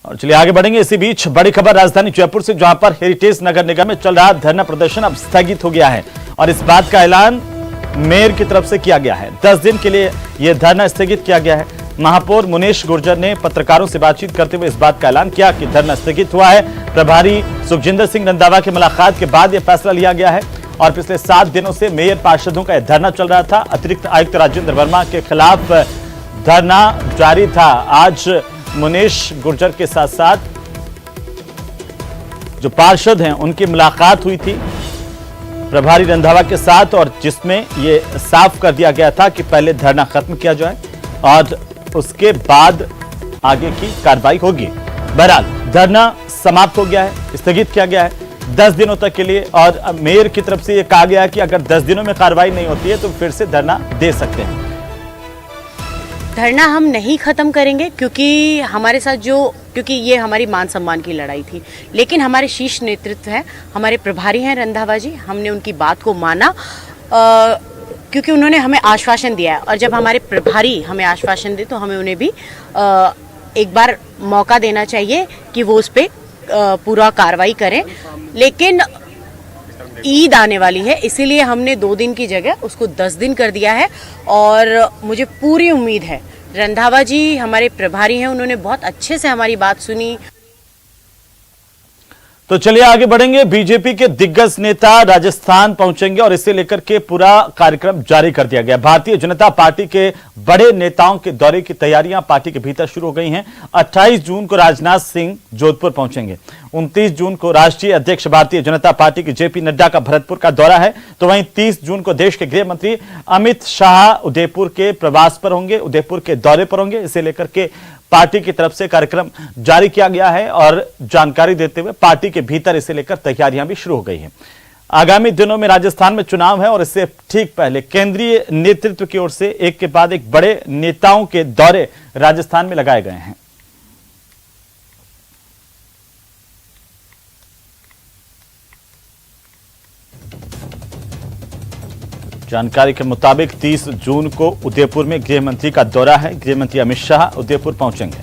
और चलिए आगे बढ़ेंगे। इसी बीच बड़ी खबर राजधानी जयपुर से, जहां पर हेरिटेज नगर निगम में चल रहा धरना प्रदर्शन अब स्थगित हो गया है और इस बात का ऐलान मेयर की तरफ से किया गया है। 10 दिन के लिए यह धरना स्थगित किया गया है। महापौर मुनीश गुर्जर ने पत्रकारों से बातचीत करते हुए इस बात का ऐलान किया कि धरना स्थगित हुआ है। प्रभारी सुखजिंदर सिंह रंधावा की मुलाकात के बाद यह फैसला लिया गया है और पिछले 7 दिनों से मेयर पार्षदों का यह धरना चल रहा था। अतिरिक्त आयुक्त राजेंद्र वर्मा के खिलाफ धरना जारी था। आज मुनीश गुर्जर के साथ साथ जो पार्षद हैं उनकी मुलाकात हुई थी प्रभारी रंधावा के साथ, और जिसमें यह साफ कर दिया गया था कि पहले धरना खत्म किया जाए और उसके बाद आगे की कार्रवाई होगी। बहरहाल धरना समाप्त हो गया है, स्थगित किया गया है 10 दिनों तक के लिए, और मेयर की तरफ से यह कहा गया है कि अगर 10 दिनों में कार्रवाई नहीं होती है तो फिर से धरना दे सकते हैं। धरना हम नहीं खत्म करेंगे क्योंकि ये हमारी मान सम्मान की लड़ाई थी, लेकिन हमारे शीर्ष नेतृत्व है, हमारे प्रभारी हैं रंधावा जी, हमने उनकी बात को माना क्योंकि उन्होंने हमें आश्वासन दिया है, और जब हमारे प्रभारी हमें आश्वासन दे तो हमें उन्हें भी एक बार मौका देना चाहिए कि वो उस पर पूरा कार्रवाई करें। लेकिन ईद आने वाली है, इसीलिए हमने 2 दिन की जगह उसको 10 दिन कर दिया है, और मुझे पूरी उम्मीद है रंधावा जी हमारे प्रभारी हैं, उन्होंने बहुत अच्छे से हमारी बात सुनी। तो चलिए आगे बढ़ेंगे। बीजेपी के दिग्गज नेता राजस्थान पहुंचेंगे और इसे लेकर के पूरा कार्यक्रम जारी कर दिया गया। भारतीय जनता पार्टी के बड़े नेताओं के दौरे की तैयारियां पार्टी के भीतर शुरू हो गई हैं। 28 जून को राजनाथ सिंह जोधपुर पहुंचेंगे। 29 जून को राष्ट्रीय अध्यक्ष भारतीय जनता पार्टी के जेपी नड्डा का भरतपुर का दौरा है, तो वहीं 30 जून को देश के गृह मंत्री अमित शाह उदयपुर के प्रवास पर होंगे, उदयपुर के दौरे पर होंगे। इसे लेकर के पार्टी की तरफ से कार्यक्रम जारी किया गया है और जानकारी देते हुए पार्टी के भीतर इसे लेकर तैयारियां भी शुरू हो गई हैं। आगामी दिनों में राजस्थान में चुनाव है और इससे ठीक पहले केंद्रीय नेतृत्व की ओर से एक के बाद एक बड़े नेताओं के दौरे राजस्थान में लगाए गए हैं। जानकारी के मुताबिक 30 जून को उदयपुर में गृह मंत्री का दौरा है। गृह मंत्री अमित शाह उदयपुर पहुंचेंगे।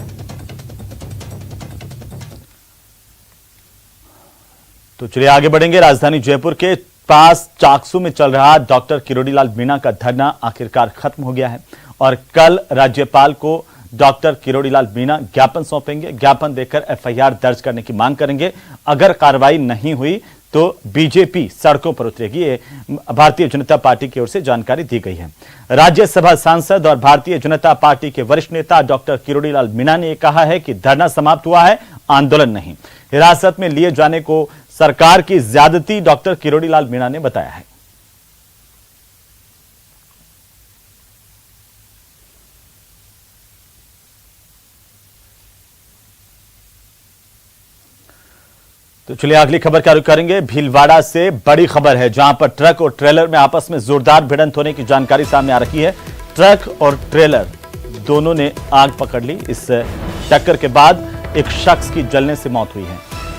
तो चलिए आगे बढ़ेंगे। राजधानी जयपुर के पास चाकसू में चल रहा डॉक्टर किरोड़ीलाल मीणा का धरना आखिरकार खत्म हो गया है और कल राज्यपाल को डॉक्टर किरोड़ीलाल मीणा ज्ञापन सौंपेंगे। ज्ञापन देकर एफआईआर दर्ज करने की मांग करेंगे। अगर कार्रवाई नहीं हुई तो बीजेपी सड़कों पर उतरेगी, ये भारतीय जनता पार्टी की ओर से जानकारी दी गई है। राज्यसभा सांसद और भारतीय जनता पार्टी के वरिष्ठ नेता डॉक्टर किरोड़ीलाल मीणा ने कहा है कि धरना समाप्त हुआ है, आंदोलन नहीं। हिरासत में लिए जाने को सरकार की ज्यादती डॉक्टर किरोड़ीलाल मीणा ने बताया है। तो चलिए अगली खबर का रुख करेंगे। भीलवाड़ा से बड़ी खबर है, जहां पर ट्रक और ट्रेलर में आपस में जोरदार भिड़ंत होने की जानकारी सामने आ रही है। ट्रक और ट्रेलर दोनों ने आग पकड़ ली। इस टक्कर के बाद एक शख्स की जलने से मौत हुई है।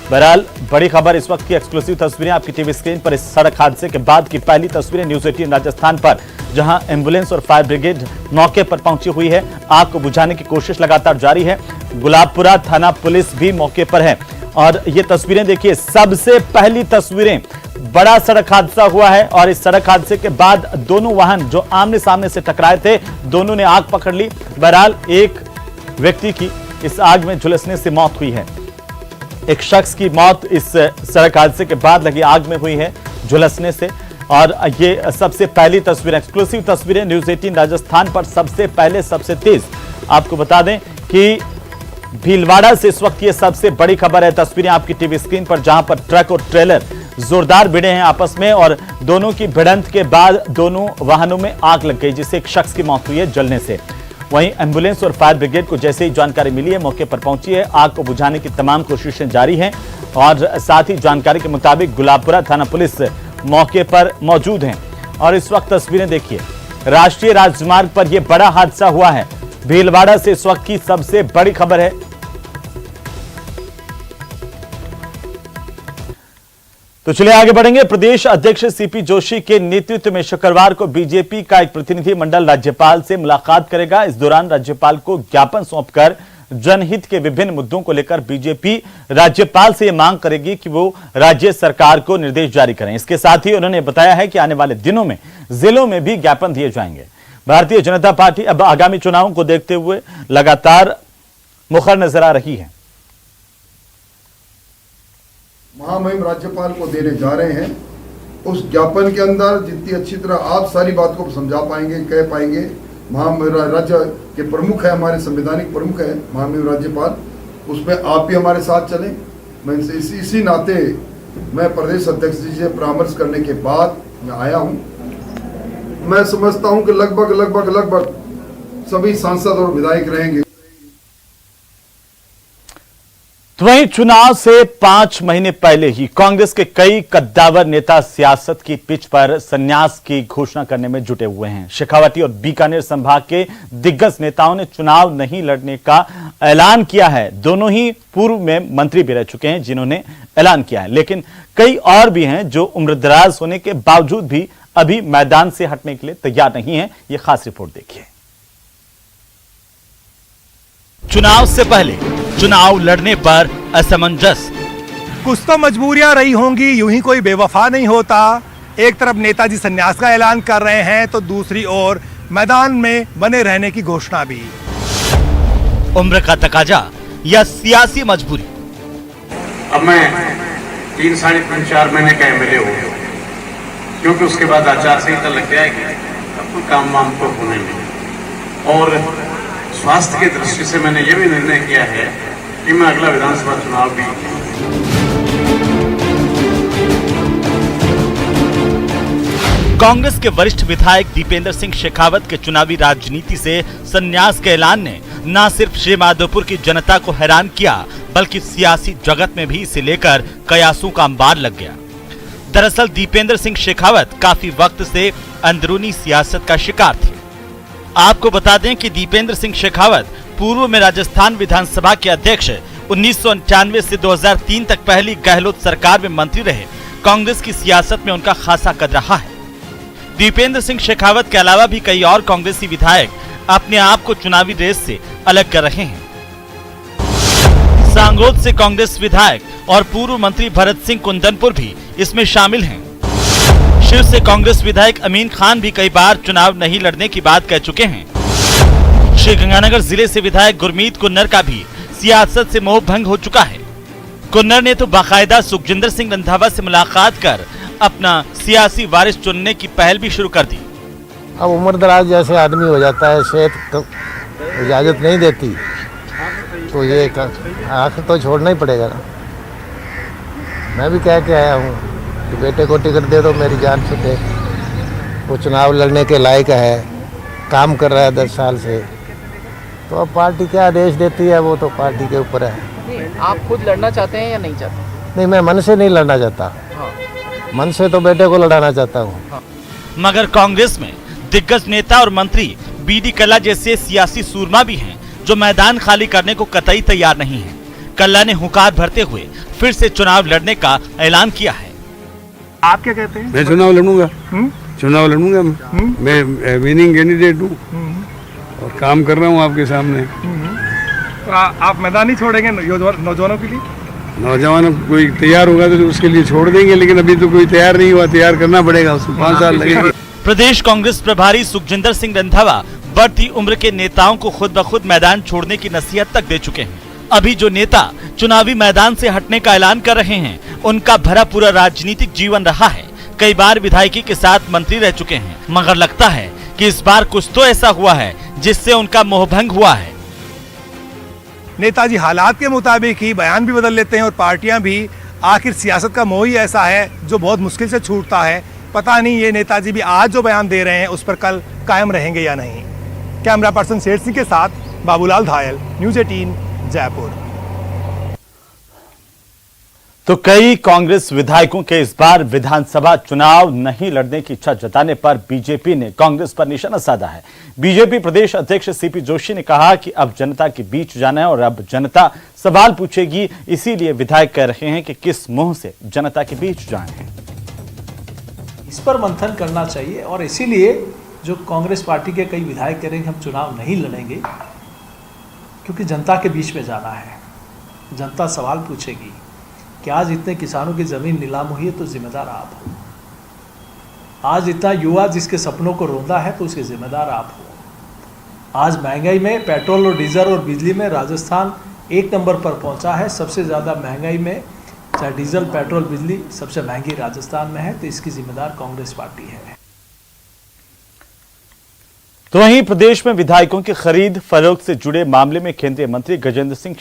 बहरहाल बड़ी खबर इस वक्त की एक्सक्लूसिव तस्वीरें आपकी टीवी स्क्रीन पर। इस सड़क हादसे के बाद की पहली तस्वीरें न्यूज़ 18 राजस्थान पर, जहां एम्बुलेंस और फायर ब्रिगेड मौके पर पहुंची हुई है। आग को बुझाने की कोशिश लगातार जारी है। गुलाबपुरा थाना पुलिस भी मौके पर है और ये तस्वीरें देखिए, सबसे पहली तस्वीरें, बड़ा सड़क हादसा हुआ है और इस सड़क हादसे के बाद दोनों वाहन जो आमने सामने से टकराए थे, दोनों ने आग पकड़ ली। बहरहाल एक व्यक्ति की इस आग में झुलसने से मौत हुई है। एक शख्स की मौत इस सड़क हादसे के बाद लगी आग में हुई है, झुलसने से। और ये सबसे पहली तस्वीरें, एक्सक्लूसिव तस्वीरें न्यूज़ 18 राजस्थान पर, सबसे पहले सबसे तेज। आपको बता दें कि भीलवाड़ा से इस वक्त ये सबसे बड़ी खबर है। तस्वीरें आपकी टीवी स्क्रीन पर, जहां पर ट्रक और ट्रेलर जोरदार भिड़े हैं आपस में और दोनों की भिड़ंत के बाद दोनों वाहनों में आग लग गई, जिससे एक शख्स की मौत हुई है जलने से। वहीं एम्बुलेंस और फायर ब्रिगेड को जैसे ही जानकारी मिली है, मौके पर पहुंची है। आग को बुझाने की तमाम कोशिशें जारी हैं और साथ ही जानकारी के मुताबिक गुलाबपुरा थाना पुलिस मौके पर मौजूद है। और इस वक्त तस्वीरें देखिए, राष्ट्रीय राजमार्ग पर यह बड़ा हादसा हुआ है। भीलवाड़ा से इस वक्त की सबसे बड़ी खबर है। तो चलिए आगे बढ़ेंगे। प्रदेश अध्यक्ष सीपी जोशी के नेतृत्व में शुक्रवार को बीजेपी का एक प्रतिनिधि मंडल राज्यपाल से मुलाकात करेगा। इस दौरान राज्यपाल को ज्ञापन सौंपकर जनहित के विभिन्न मुद्दों को लेकर बीजेपी राज्यपाल से यह मांग करेगी कि वो राज्य सरकार को निर्देश जारी करें। इसके साथ ही उन्होंने बताया है कि आने वाले दिनों में जिलों में भी ज्ञापन दिए जाएंगे। भारतीय जनता पार्टी अब आगामी चुनावों को देखते हुए लगातार मुखर नजर आ रही है। महामहिम राज्यपाल को देने जा रहे हैं। उस ज्ञापन के अंदर जितनी अच्छी तरह आप सारी बात को समझा पाएंगे, कह पाएंगे, राज्य के प्रमुख है, हमारे संवैधानिक प्रमुख है महामहिम राज्यपाल, उसमें आप भी हमारे साथ चलें। मैं इसी नाते मैं प्रदेश अध्यक्ष जी से परामर्श करने के बाद मैं आया हूं। मैं समझता हूं कि लगभग सभी सांसद और विधायक रहेंगे। तो वहीं चुनाव से 5 महीने पहले ही कांग्रेस के कई कद्दावर नेता सियासत की पिच पर संन्यास की घोषणा करने में जुटे हुए हैं। शेखावटी और बीकानेर संभाग के दिग्गज नेताओं ने चुनाव नहीं लड़ने का ऐलान किया है। दोनों ही पूर्व में मंत्री भी रह चुके हैं जिन्होंने ऐलान किया है, लेकिन कई और भी हैं जो उम्रदराज होने के बावजूद भी अभी मैदान से हटने के लिए तैयार नहीं है। ये खास रिपोर्ट देखिए। चुनाव से पहले चुनाव लड़ने पर असमंजस। कुछ तो मजबूरियां रही होंगी, यूं ही कोई बेवफा नहीं होता। एक तरफ नेताजी संन्यास का ऐलान कर रहे हैं तो दूसरी ओर मैदान में बने रहने की घोषणा भी। उम्र का तकाजा या सियासी मजबूरी? अब मैं 3 साढ़े 4 महीने का एमएलए हो गया, क्योंकि उसके बाद आचार संहिता लग जाएगी, अब कोई काम वाम तो होने में। और स्वास्थ्य की दृष्टि से मैंने ये भी निर्णय किया है कि मैं अगला विधानसभा चुनाव भी। कांग्रेस के वरिष्ठ विधायक दीपेंद्र सिंह शेखावत के चुनावी राजनीति से संन्यास के ऐलान ने न सिर्फ श्रीमाधोपुर की जनता को हैरान किया, बल्कि सियासी जगत में भी इसे लेकर कयासों का अंबार लग गया। दरअसल दीपेंद्र सिंह शेखावत काफी वक्त से अंदरूनी सियासत का शिकार थे। आपको बता दें कि दीपेंद्र सिंह शेखावत पूर्व में राजस्थान विधानसभा के अध्यक्ष 1991 से 2003 तक पहली गहलोत सरकार में मंत्री रहे। कांग्रेस की सियासत में उनका खासा कद रहा है। दीपेंद्र सिंह शेखावत के अलावा भी कई और कांग्रेसी विधायक अपने आप को चुनावी रेस से अलग कर रहे हैं। सांगरोद से कांग्रेस विधायक और पूर्व मंत्री भरत सिंह कुंदनपुर भी इसमें शामिल हैं। शिव से कांग्रेस विधायक अमीन खान भी कई बार चुनाव नहीं लड़ने की बात कह चुके हैं। श्रीगंगानगर जिले से विधायक गुरमीत कुन्नर का भी सियासत से मोह भंग हो चुका है। कुन्नर ने तो बाकायदा सुखजिंदर सिंह रंधावा से मुलाकात कर अपना सियासी वारिस चुनने की पहल भी शुरू कर दी। अब उम्रदराज जैसे आदमी हो जाता है, सेहत तो इजाजत नहीं देती, तो ये आखिर तो छोड़ना ही पड़ेगा ना। मैं भी कह के आया हूँ कि बेटे को टिकट दे दो, मेरी जान छूटे। वो चुनाव लड़ने के लायक है, काम कर रहा है 10 साल से, तो अब पार्टी क्या आदेश देती है वो तो पार्टी के ऊपर है। आप खुद लड़ना चाहते हैं या नहीं चाहते? नहीं, मैं मन से नहीं लड़ना चाहता। हाँ। मन से तो बेटे को लड़ाना चाहता हूँ। हाँ। मगर कांग्रेस में दिग्गज नेता और मंत्री बीडी कल्ला जैसे सियासी सूरमा भी हैं जो मैदान खाली करने को कतई तैयार नहीं है। कल्ला ने हुंकार भरते हुए फिर से चुनाव लड़ने का ऐलान किया है। आप क्या कहते हैं? मैं चुनाव लड़ूंगा, चुनाव लड़ूंगा। मैं विनिंग कैंडिडेट हूँ और काम कर रहा हूँ आपके सामने। तो आप मैदान ही छोड़ेंगे नौजवानों के लिए? नौजवानों कोई तैयार होगा तो उसके लिए छोड़ देंगे, लेकिन अभी तो कोई तैयार नहीं हुआ। तैयार करना पड़ेगा, उसको 5 साल लगेंगे। प्रदेश कांग्रेस प्रभारी सुखजिंदर सिंह रंधावा बढ़ती उम्र के नेताओं को खुद ब खुद मैदान छोड़ने की नसीहत तक दे चुके हैं। अभी जो नेता चुनावी मैदान से हटने का ऐलान कर रहे हैं, उनका भरा पूरा राजनीतिक जीवन रहा है। कई बार विधायकी के साथ मंत्री रह चुके हैं, मगर लगता है कि इस बार कुछ तो ऐसा हुआ है जिससे उनका मोहभंग हुआ है। नेताजी हालात के मुताबिक ही बयान भी बदल लेते हैं और पार्टियां भी। आखिर सियासत का मोह ही ऐसा है जो बहुत मुश्किल से छूटता है। पता नहीं ये नेताजी भी आज जो बयान दे रहे हैं उस पर कल कायम रहेंगे या नहीं। कैमरा पर्सन शेर सिंह के साथ बाबूलाल धायल, न्यूज़ 18 जयपुर। तो कई कांग्रेस विधायकों के इस बार विधानसभा चुनाव नहीं लड़ने की इच्छा जताने पर बीजेपी ने कांग्रेस पर निशाना साधा है। बीजेपी प्रदेश अध्यक्ष सीपी जोशी ने कहा कि अब जनता के बीच जाना है और अब जनता सवाल पूछेगी, इसीलिए विधायक कह रहे हैं कि किस मुंह से जनता के बीच जाएं। इस पर मंथन करना चाहिए और इसीलिए जो कांग्रेस पार्टी के कई विधायक कह रहे हैं कि हम चुनाव नहीं लड़ेंगे, क्योंकि जनता के बीच में जाना है। जनता सवाल पूछेगी कि आज इतने किसानों की ज़मीन नीलाम हुई है तो जिम्मेदार आप हो। आज इतना युवा जिसके सपनों को रोंदा है तो उसके जिम्मेदार आप हो। आज महंगाई में पेट्रोल और डीजल और बिजली में राजस्थान 1 नंबर पर पहुंचा है। सबसे ज़्यादा महंगाई में चाहे डीजल, पेट्रोल, बिजली सबसे महंगी राजस्थान में है, तो इसकी जिम्मेदार कांग्रेस पार्टी है। तो वहीं प्रदेश में विधायकों की खरीद फरोख्त से जुड़े मामले में केंद्रीय मंत्री गजेंद्र सिंह